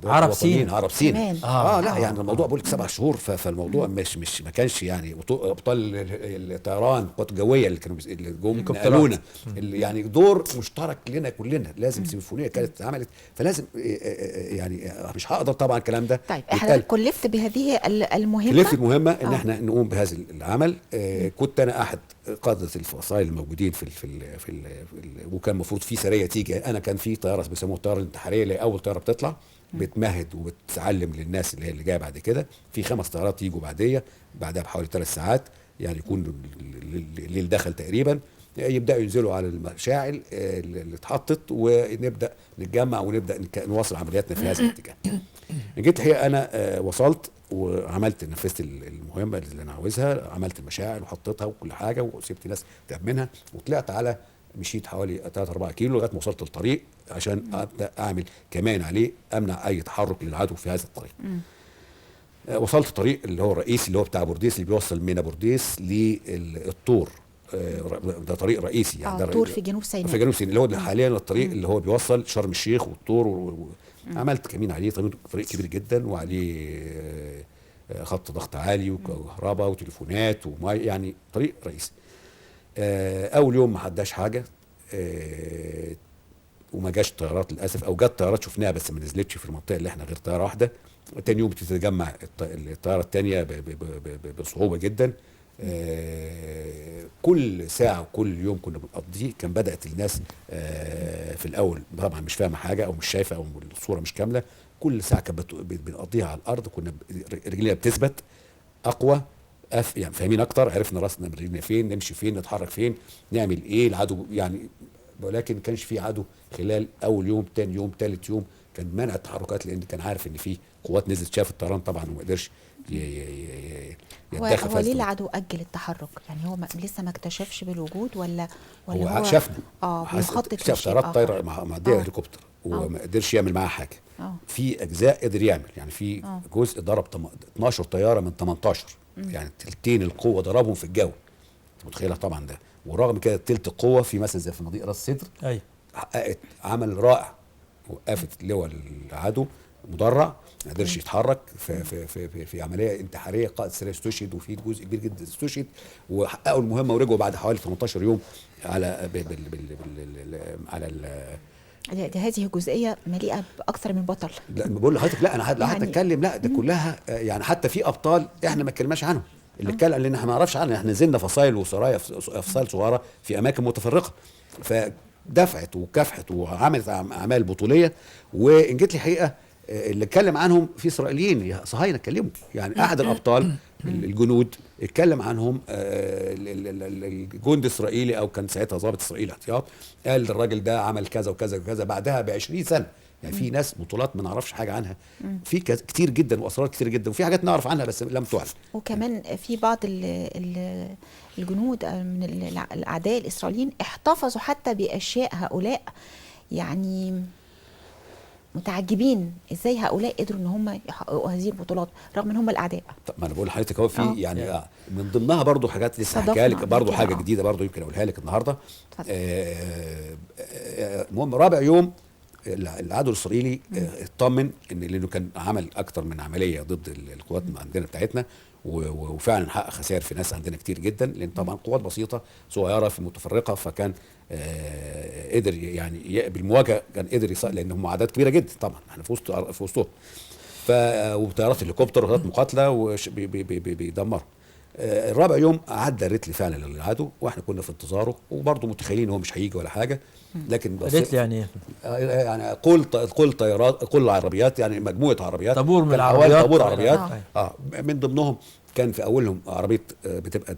عرب سينا. عرب سينا. لا يعني الموضوع بقول لك 7 شهور، فالموضوع مش ما كانش يعني ابطال الطيران، القوات الجويه اللي كانوا اللي جم نقلونا، اللي يعني دور مشترك لنا كلنا، لازم سيمفونيه كانت اتعملت، فلازم يعني مش هقدر طبعا الكلام ده. طيب احنا كلفت بهذه المهمه، كلفت المهمه ان احنا نقوم بهذا العمل. كنت انا احد قاده الفصائل الموجودين وكان المفروض في سريه تيجي، انا كان في طياره بيسموها الطياره الانتحاريه اللي اول طياره بتطلع بتمهد وبتعلم للناس اللي جايه بعد كده، في 5 طيارات يجوا بعدها بحوالي 3 ساعات، يعني يكون الليل دخل تقريبا، يبداوا ينزلوا على المشاعل اللي اتحطت، ونبدا نتجمع ونبدا نواصل عملياتنا في هذا الاتجاه. جيت الحقيقه انا وصلت وعملت نفذت المهمه اللي انا عاوزها، عملت المشاعل وحطيتها وكل حاجه، وسبت ناس تعملها، وطلعت على مشيت حوالي 3-4 كيلو لغايه ما وصلت الطريق عشان ابدا اعمل كمان عليه، امنع اي تحرك للعدو في هذا الطريق. وصلت الطريق اللي هو الرئيسي اللي هو بتاع بورديس، اللي بيوصل من بورديس للطور. ده طريق رئيسي يعني، ده طور في جنوب سيناء، اللي هو حاليا الطريق اللي هو بيوصل شرم الشيخ والطور. عملت كمين عليه، طريق كبير جدا، وعليه خط ضغط عالي وكهرباء وتليفونات وماء، يعني طريق رئيسي. اول يوم ما حداش حاجه، وما جاش طيارات للاسف، او جت طيارات شفناها بس ما نزلتش في المنطقه اللي احنا غير طياره واحده. تاني يوم بتتجمع الطياره الثانيه بصعوبه جدا. كل ساعه وكل يوم كنا بنقضيه كان بدات الناس في الاول طبعا مش فاهمه حاجه او مش شايفه او الصوره مش كامله، كل ساعه كانت بنقضيها على الارض، كنا رجلينا بتثبت اقوى، يعني فاهمين اكتر، عرفنا راسنا رجلنا فين، نمشي فين، نتحرك فين، نعمل ايه العدو يعني. ولكن كانش في عدو خلال اول يوم، تاني يوم، تالت يوم كان منع التحركات، لان كان عارف ان في قوات نزلت، شاف الطيران طبعا وما قدرش يتدخل. هو ليه العدو اجل التحرك؟ يعني هو لسه ما اكتشفش بالوجود ولا هو شافنا بيخطط شاف طيارات طايره معديه هليكوبتر وما قدرش يعمل معاها حاجه. في اجزاء قدر يعمل، يعني في جزء ضرب 12 طياره من 18، يعني تلتين القوه ضربهم في الجو، انت متخيلها طبعا ده. ورغم كده تلت القوه في مثلا زي في مضيق راس سدر، ايوه حققت عمل رائع، وقفت لواء العدو مدرع ما قدرش يتحرك في عمليه انتحاريه، قائد سريه استشهد وفي جزء كبير جدا استشهد، وحققوا المهمه ورجعوا بعد حوالي 18 يوم على هذه جزئيه مليئه باكثر من بطل. لا بقول لحضرتك، لا انا يعني هتكلم، لا ده كلها يعني حتى في ابطال احنا ما اتكلمناش عنهم، اللي اتكلم لان احنا ما نعرفش عنهم، احنا نزلنا فصائل وسرايا فصائل صغيره في اماكن متفرقه، فدفعت وكافحت وعملت اعمال بطوليه. وان جيت لي حقيقه اللي اتكلم عنهم في اسرائيليين صهاينه اتكلموا، يعني احد الابطال الجنود اتكلم عنهم الجند الاسرائيلي او كان ساعتها ضابط اسرائيلي احتياط، قال الراجل ده عمل كذا وكذا وكذا بعدها ب 20 سنه. يعني في ناس بطولات ما نعرفش حاجه عنها، في كتير جدا واسرار كتير جدا، وفي حاجات نعرف عنها بس لم تعلن. وكمان في بعض الجنود من الاعداء الاسرائيليين احتفظوا حتى باشياء هؤلاء، يعني متعجبين ازاي هؤلاء قدروا ان هم يحققوا هذه البطولات رغم ان هم الاعداء. طب ما انا بقول لحضرتك اهو في يعني من ضمنها برضو حاجات لسه هحكيها لك، برضو حاجه جديده برضو يمكن اقولها لك النهارده. المهم رابع يوم العدو الاسرائيلي اطمن ان لانه كان عمل اكتر من عمليه ضد القوات عندنا بتاعتنا، وفعلا حقق خسائر في ناس عندنا كتير جدا، لان طبعا قوات بسيطه صغيره في متفرقه، فكان قدر يعني بالمواجهه كان قدر لان هم اعداد كبيره جدا طبعا احنا في وسطهم، وطيارات هليكوبتر وطيارات مقاتله بيدمروا. الرابع يوم عدى ريتلي فعلا للعدو، واحنا كنا في انتظاره وبرضه متخيلين هو مش هيجي ولا حاجه، لكن ريتلي يعني يعني قول طيارات، قول عربيات، يعني مجموعه عربيات، طابور من العربيات، طابور عربيات من ضمنهم كان في اولهم عربيه بتبقى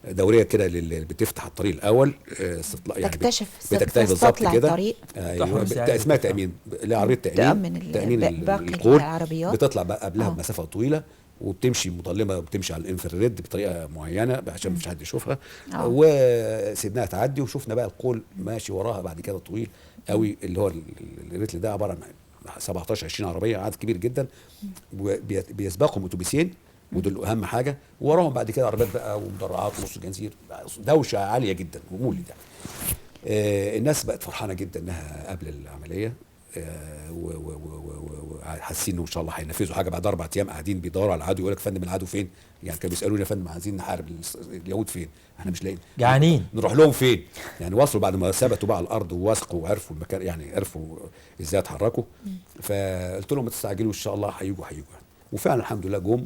دوريه كده اللي بتفتح الطريق الاول، يعني بتكتشف بالظبط كده. ايوه اسمها تامين، عربيه تامين القول، بتطلع بقى قبلها بمسافه طويله وبتمشي مظلمه، وبتمشي على الانفراريد بطريقه معينه عشان مفيش حد يشوفها. وسيبناها تعدي وشفنا بقى القول ماشي وراها بعد كده طويل قوي، اللي هو الريتل ده عباره عن 17 20 عربيه، عدد كبير جدا، بيسبقهم اتوبيسين ودول اهم حاجه، وراهم بعد كده عربيات بقى ومدرعات ونص جنزير، دوشه عاليه جدا ومولد يعني. الناس بقت فرحانه جدا انها قبل العمليه، وحاسين ان شاء الله هينفذوا حاجه. بعد 4 ايام قاعدين بيدوروا على العدو، يقول لك يا فندم العدو فين؟ يعني كانوا بيسالوني يا فندم عايزين نحارب اليهود فين؟ احنا مش لاقيين، جعانين، نروح لهم فين؟ يعني وصلوا بعد ما ثبتوا بقى على الارض ووثقوا وعرفوا المكان، يعني عرفوا ازاي يتحركوا. فقلت لهم ما تستعجلوا ان شاء الله هيجوا. وفعلا الحمد لله جم،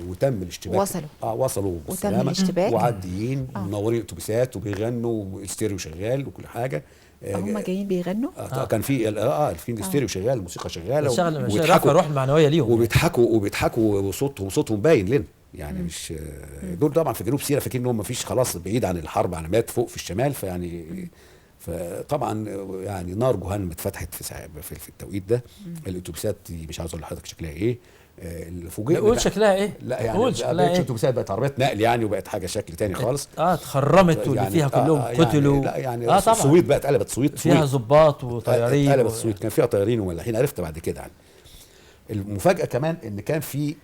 وتم الاشتباك، وصلوا وتم الاشتباك، وعاديين منورين اتوبيسات وبيغنوا والاستيريو شغال وكل حاجه. هم جايين بيغنوا، كان في في الاستيريو شغال، الموسيقى شغاله، وبيضحكوا الروح المعنويه ليهم، وبيضحكوا وصوتهم باين لنا يعني. مش دول طبعا في جنوب سيناء فاكرين ان هم مفيش خلاص بعيد عن الحرب علامات فوق في الشمال، فطبعا يعني نار جهنم اتفتحت في التوقيت ده. الاتوبيسات مش عاوز اقول لحضرتك شكلها ايه، قول شكلها ايه؟ لا يعني قول شكلها ايه؟ الاتوبيسات بقت عربيات نقل يعني، وبقت حاجه شكل تاني خالص. اتخرمت واللي فيها كلهم قتلوا. لا يعني السويد بقت قلبت سويد، فيها ضباط وطيارين، قلبت السويد، كان فيها طيارين وملاحين، عرفت بعد كده يعني. المفاجاه كمان ان كان في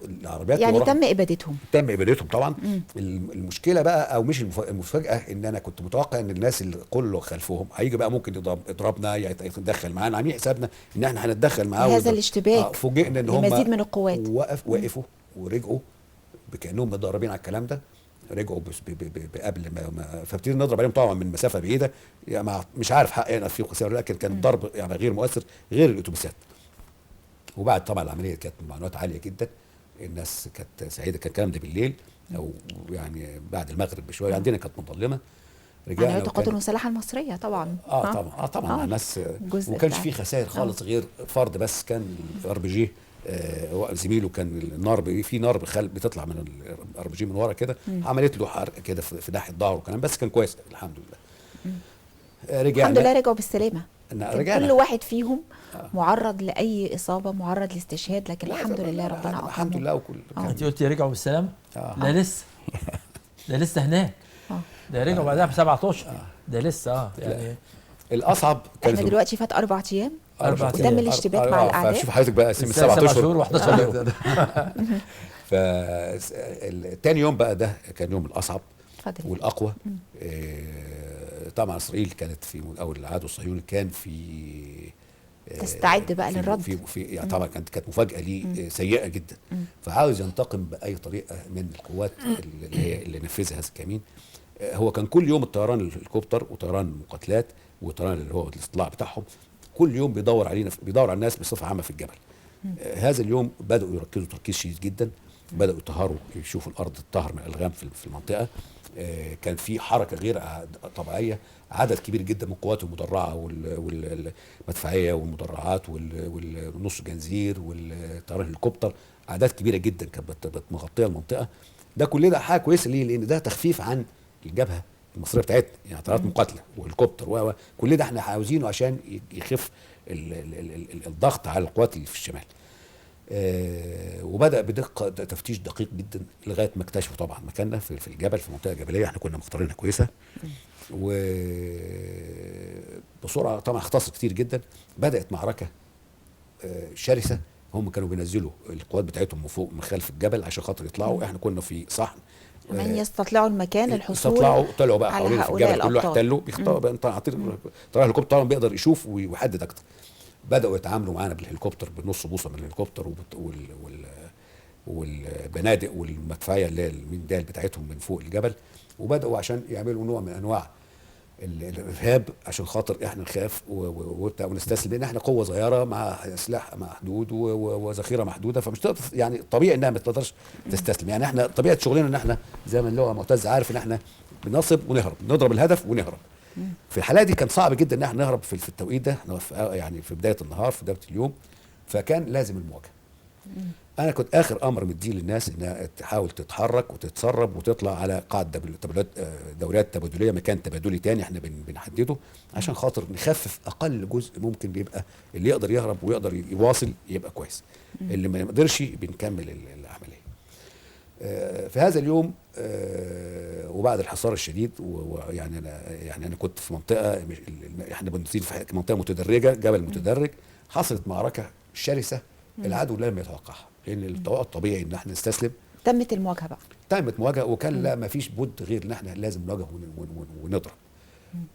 العربيات يعني تم ابادتهم طبعا. المشكله بقى او مش المفاجاه ان انا كنت متوقع ان الناس اللي كله خلفهم هيجي بقى ممكن يضربنا، يتدخل معانا، عاملين حسابنا ان احنا هنتدخل معاه هذا الاشتباك. فوجئنا ان هم مزيد من القوات وقفوا ورجعوا كانهم متدربين على الكلام ده، رجعوا قبل ما فابتدينا نضرب عليهم طبعا من مسافه بعيده، يعني مش عارف حقنا فيه خسائر، لكن كان الضرب يعني غير مؤثر غير الاتوبيسات. وبعد طبعا العمليه كانت معنويات عاليه جدا، الناس كانت سعيده. كان الكلام ده بالليل او يعني بعد المغرب بشويه، عندنا كانت مظلمه. رجعنا القوات المسلحه المصريه طبعا طبعا الناس، وما كانش في خسائر خالص غير فرد بس كان الار بي جي، زميله كان النار في نار بتطلع من الار بي جي من ورا كده، عملت له حرق كده في ناحيه ظهره وكلام، بس كان كويس الحمد لله. رجعنا الحمد لله، رجعوا بالسلامه. رجعنا كل واحد فيهم معرض لاي اصابه، معرض لاستشهاد، لكن الحمد لله ربنا اكرمهم الحمد لله. انت قلتي رجعوا بالسلامه؟ لا لسه ده لسه هناك، ده رجعوا بعدها ب 7 اشهر، ده لسه يعني الاصعب كان احنا دلوقتي فات 4 ايام وتم الاشتباك مع الاعداء. شوف حضرتك بقى 7 اشهر و11 يوم. فتاني يوم بقى ده كان يوم الاصعب والاقوى. طبعا اسرائيل كانت في اول العدو الصهيوني كان في تستعد بقى للرد في يعني طبعا كانت مفاجاه ليه سيئه جدا، فعاوز ينتقم باي طريقه من القوات اللي نفذها هذا الكمين. هو كان كل يوم الطيران الهليكوبتر وطيران المقاتلات وطيران اللي هو الاستطلاع بتاعهم كل يوم بيدور على الناس بصفه عامه في الجبل. هذا اليوم بداوا يركزوا تركيز شديد جدا، بداوا يطهروا، يشوفوا الارض تطهر من الالغام في المنطقه، كان في حركه غير طبيعيه، عدد كبير جدا من القوات المدرعه والمدفعيه والمدرعات والنص جنزير والطيران الهليكوبتر، اعداد كبيره جدا كانت مغطيه المنطقه. ده كل ده حاجه كويسه ليه؟ لان ده تخفيف عن الجبهه المصريه بتاعتنا، يعني طيارات مقاتله وهليكوبتر كل ده احنا عاوزينه عشان يخف الضغط على القوات اللي في الشمال. وبدا بدقه تفتيش دقيق جدا لغايه ما اكتشفوا طبعا مكاننا في الجبل، في منطقه جبليه احنا كنا مختارينها كويسه. وبسرعه طبعا اختصر كتير جدا، بدات معركه شرسه. هم كانوا بينزلوا القوات بتاعتهم من فوق من خلف الجبل عشان خاطر يطلعوا، احنا كنا في صحن كمان يستطلعوا المكان الحصول طلعوا بقى على حوالين في هؤلاء الجبل كله، الأبطال. احتلوا بيختاروا طيران الهليكوبتر طبعا بيقدر يشوف ويحدد اكتر. بداوا يتعاملوا معانا بالهليكوبتر بنص بوصه من الهليكوبتر والبنادق والمدفعيه اللي هي المندال بتاعتهم من فوق الجبل، وبداوا عشان يعملوا نوع من انواع الارهاب عشان خاطر احنا نخاف ونستسلم، لان احنا قوه صغيره مع سلاح محدود وذخيره محدوده، فمش تقدر يعني طبيعي انها ما تقدرش تستسلم. يعني احنا طبيعه شغلنا ان احنا زي ما اللي هو معتز عارف ان احنا بنصب ونهرب، نضرب الهدف ونهرب. في الحالة دي كان صعب جدا ان احنا نهرب في التوقيت ده، احنا يعني في بدايه النهار في بدايه اليوم، فكان لازم المواجهه. انا كنت اخر امر مديه للناس انها تحاول تتحرك وتتسرب وتطلع على قاعده دوريات تبادليه، مكان تبادلي تاني احنا بنحدده عشان خاطر نخفف اقل جزء ممكن، بيبقى اللي يقدر يهرب ويقدر يواصل يبقى كويس، اللي ما يقدرش بنكمل العمليه. في هذا اليوم وبعد الحصار الشديد، ويعني انا كنت في منطقه احنا بنسير في منطقه متدرجه، جبل متدرج، حصلت معركه شرسه العدو لم يتوقعها، لان التوقع الطبيعي ان احنا نستسلم. تمت المواجهه بقى، تمت مواجهه، وكان لا ما فيش بد غير ان احنا لازم نواجه ونضرب،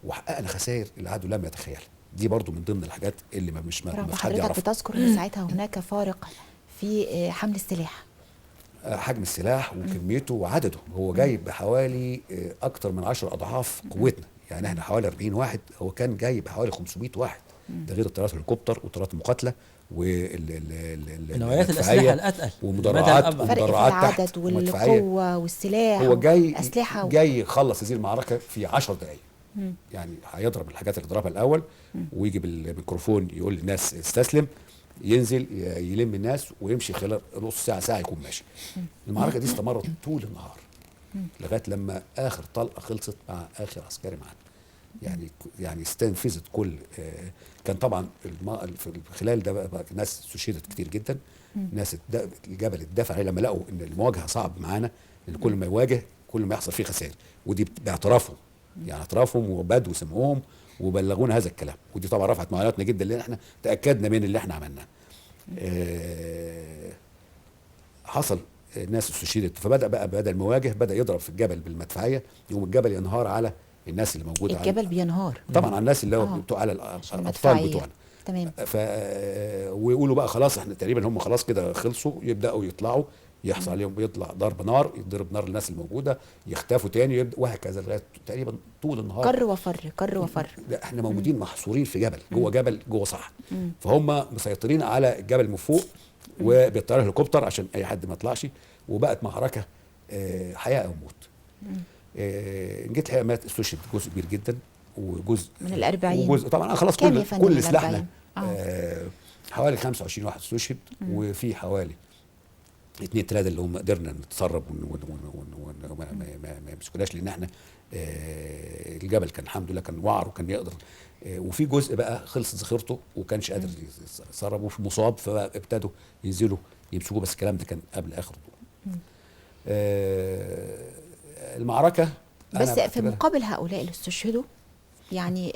وحققنا خسائر العدو لم يتخيلها. دي برضو من ضمن الحاجات اللي ما حد يعرفها. حضرتك بتذكر ان ساعتها هناك فارق في حمل السلاح، حجم السلاح وكميته وعدده، هو جايب بحوالي اكتر من 10 اضعاف قوتنا، يعني احنا حوالي 40 واحد، هو كان جايب بحوالي 500 واحد، ده غير الطيارات الهليكوبتر والطيارات المقاتله نوعيات الاسلحه الاتقل ومدرعات فرق في العدد والقوه والسلاح، هو اسلحه جاي يخلص هذه المعركه في 10 دقائق. يعني هيضرب الحاجات اللي ضربها الاول، ويجي بالميكروفون يقول للناس استسلم، ينزل يلم الناس ويمشي خلال نص ساعه يكون ماشي. المعركه دي استمرت طول النهار لغايه لما اخر طلقه خلصت مع اخر عسكري معانا. يعني استنفذت كل كان طبعا في خلال ده بقى ناس استشهدت كتير جدا، ناس الجبل اتدفع عليه لما لقوا ان المواجهه صعب معانا، ان كل ما يواجه كل ما يحصل فيه خسائر، ودي باعترافهم، يعني اعترافهم وبدوا سمعوهم وبلغونا هذا الكلام، ودي طبعا رفعت معنوياتنا جدا لان احنا تاكدنا من اللي احنا عملناه. حصل الناس استشهدت، فبدا بقى بدل المواجه بدا يضرب في الجبل بالمدفعيه، يقوم الجبل ينهار على الناس اللي موجوده، الجبل بينهار طبعا على الناس اللي هو على الابطال بتوعنا. تمام. ويقولوا بقى خلاص احنا تقريبا هم خلاص كده خلصوا، يبداوا يطلعوا، يحصل عليهم بيطلع ضرب نار، يضرب نار الناس الموجوده، يختفوا تاني، وهكذا لغايه تقريبا طول النهار. كر وفر. احنا موجودين محصورين في جبل، جوه جبل جوه صحراء، فهم مسيطرين على الجبل من فوق وبالطياره الهليكوبتر عشان اي حد ما يطلعش، وبقت معركه حياه او موت. جيت الحقيقه مات استشهد جزء كبير جدا، وجزء من ال40 وجزء طبعا خلاص كل سلاحنا حوالي 25 واحد استشهد، وفي حوالي 2 3 اللي هم قدرنا نتسرب وما يمسكوناش، لان احنا الجبل كان الحمد لله كان وعر وكان يقدر، وفي جزء بقى خلصت ذخيرته وكانش قادر يتسرب وفي مصاب، فابتدوا ينزلوا يمسكوه، بس الكلام ده كان قبل اخر الدور. المعركه بس في مقابل هؤلاء اللي استشهدوا يعني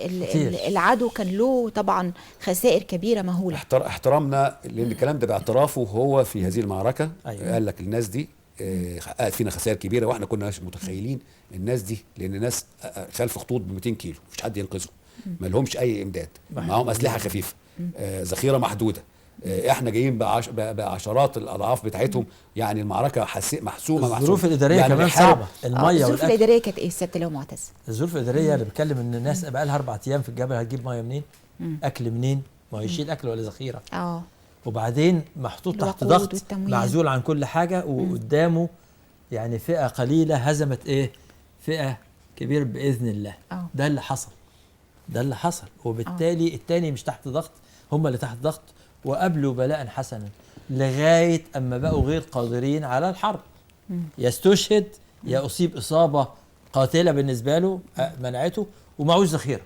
العدو كان له طبعا خسائر كبيره مهوله. احترامنا لان الكلام ده باعترافه هو في هذه المعركه. أيوة. قال لك الناس دي حققت فينا خسائر كبيره، واحنا كنا مش متخيلين الناس دي، لان الناس خلف خطوط ب 200 كيلو مفيش حد ينقذهم، ما لهمش اي امداد، معاهم اسلحه خفيفه، ذخيره محدوده، احنا جايين بعشرات الاضعاف بتاعتهم، يعني المعركه محسومه. الظروف الاداريه يعني كمان صعبه، الميه الظروف الاداريه كانت ايه الست لو معتز؟ الظروف الاداريه اللي بتكلم ان الناس بقى لها 4 ايام في الجبل، هتجيب ميه منين؟ اكل منين؟ ما يشيل اكل ولا ذخيره. وبعدين محطوط تحت ضغط، معزول عن كل حاجه، وقدامه يعني فئه قليله هزمت ايه فئه كبيره باذن الله. ده اللي حصل وبالتالي التاني مش تحت ضغط، هم اللي تحت ضغط وقابلوا بلاء حسنا لغايه اما بقوا غير قادرين على الحرب. يستشهد يا اصيب اصابه قاتله بالنسبه له منعته ومعوش ذخيره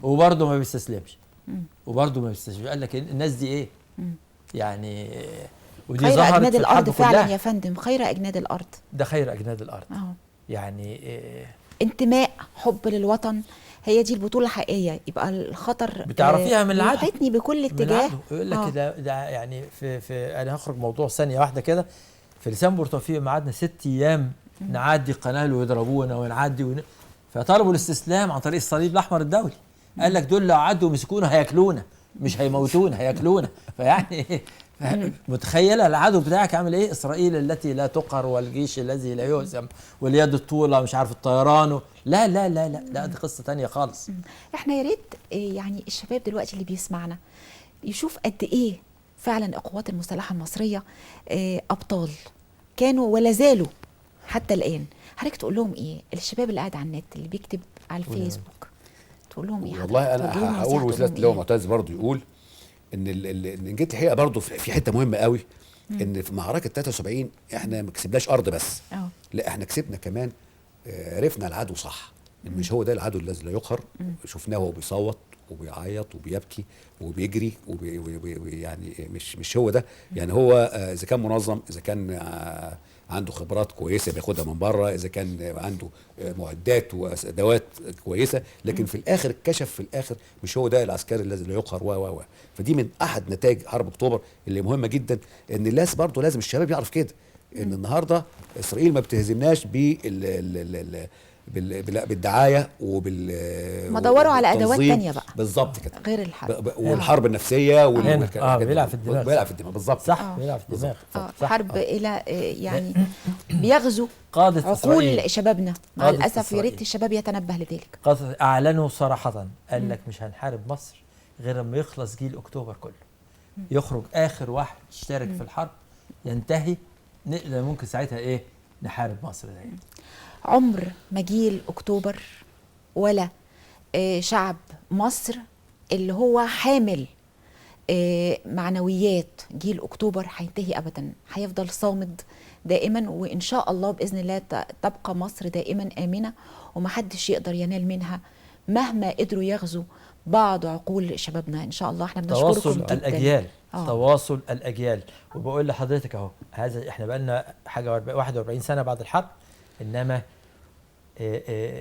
وبرضه ما بيستسلمش قال لك الناس دي ايه يعني. ودي خير ظهرت اجناد في الحرب الارض فعلا كلها. يا فندم، خير اجناد الارض. ده خير اجناد الارض. اه يعني انتماء، حب للوطن، هي دي البطوله الحقيقيه. يبقى الخطر بتعرفيها من العدو، بيحيطني بكل اتجاه. يقول لك ده يعني في انا هخرج موضوع ثانيه واحده كده. في لسان بورتوفيق ما قعدنا 6 ايام نعدي قناه ويضربونا ونعدي فطلبوا الاستسلام عن طريق الصليب الاحمر الدولي. قال لك دول لو عدوا ومسكونا هياكلونا، مش هيموتونا، هياكلونا. فيعني متخيله العدو بتاعك عامل ايه؟ اسرائيل التي لا تقهر والجيش الذي لا يهزم واليد الطولة مش عارف الطيران لا لا لا لا لا، دي قصه تانية خالص. احنا يا ريت يعني الشباب دلوقتي اللي بيسمعنا يشوف قد ايه فعلا القوات المسلحه المصريه ابطال كانوا ولا زالوا حتى الان. حضرتك تقول لهم ايه الشباب اللي قاعد على النت اللي بيكتب على الفيسبوك؟ تقول لهم ايه؟ والله انا هقول وسيله اللواء معتز برضه يقول ان جيت الحقيقه برضه في حته مهمه قوي، ان في معركه 73 احنا ما كسبناش ارض بس، لا احنا كسبنا كمان عرفنا العدو صح، مش هو ده العدو الذي لا يقهر. شفناه وهو بيصوت وبيعيط وبيبكي وبيجري يعني مش هو ده. يعني هو اذا كان منظم، اذا كان عنده خبرات كويسه بياخدها من بره، اذا كان عنده معدات وادوات كويسه، لكن في الاخر اتكشف في الاخر مش هو ده العسكري الذي لا يقهر و فدي من احد نتائج حرب اكتوبر اللي مهمه جدا، ان الناس برضه لازم الشباب يعرف كده، ان النهارده اسرائيل ما بتهزمناش بالدعايه ما دوروا على ادوات تانية بقى بالظبط كده غير الحرب والحرب النفسيه بيلعب في الدماغ، بيلعب في الدماغ بالظبط صح، بيلعب في الدماغ حرب الى يعني بيغزو قادة عقول شبابنا مع الاسف. يا ريت الشباب يتنبه لذلك. اعلنوا صراحه، قال لك مش هنحارب مصر غير لما يخلص جيل اكتوبر كله، يخرج اخر واحد يشترك في الحرب، ينتهي، ممكن ساعتها ايه نحارب مصر. ده عمر ما جيل اكتوبر ولا شعب مصر اللي هو حامل معنويات جيل اكتوبر هينتهي ابدا، هيفضل صامد دائما، وان شاء الله باذن الله تبقى مصر دائما امنه ومحدش يقدر ينال منها مهما قدروا يغزوا بعض عقول شبابنا. ان شاء الله احنا بنشكركم تواصل جدا. الاجيال تواصل الاجيال. وبقول لحضرتك اهو، هذا احنا بقالنا حاجه 41 سنه بعد الحرب، انما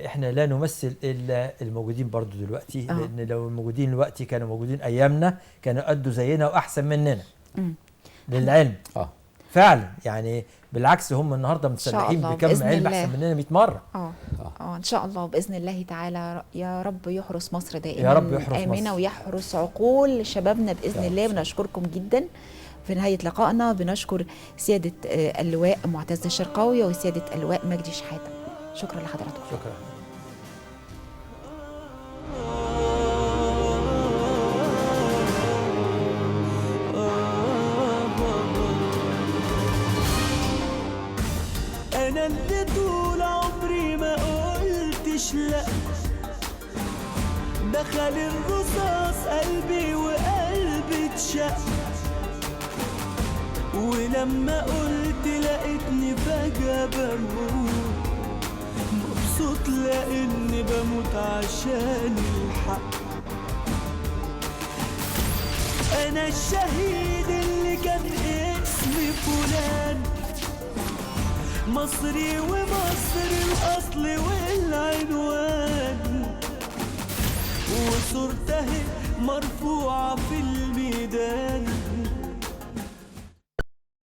احنا لا نمثل الا الموجودين برضو دلوقتي، لان لو الموجودين دلوقتي كانوا موجودين ايامنا كانوا ادوا زينا واحسن مننا للعلم. فعلا يعني بالعكس هم النهارده متسلحين بكم علم احسن مننا 100 مره. ان شاء الله باذن الله تعالى. يا رب يحرس مصر دائما، يا رب يحرس امنه مصر، ويحرس عقول شبابنا باذن الله. بنشكركم جدا. في نهايه لقائنا بنشكر سياده اللواء معتز الشرقاوي وسياده اللواء مجدي شحاته. شكرا لحضراتكم. شكرا. أنا اللي طول عمري ما قلتش لأ، دخل الرصاص قلبي وقلبي اتشق، ولما قلت لقيتني فجأة بموت، مبسوط لأني بموت عشان الحق. أنا الشهيد اللي كان اسمي فلان، مصري ومصر الأصل والعنوان، وصورته مرفوعة في الميدان.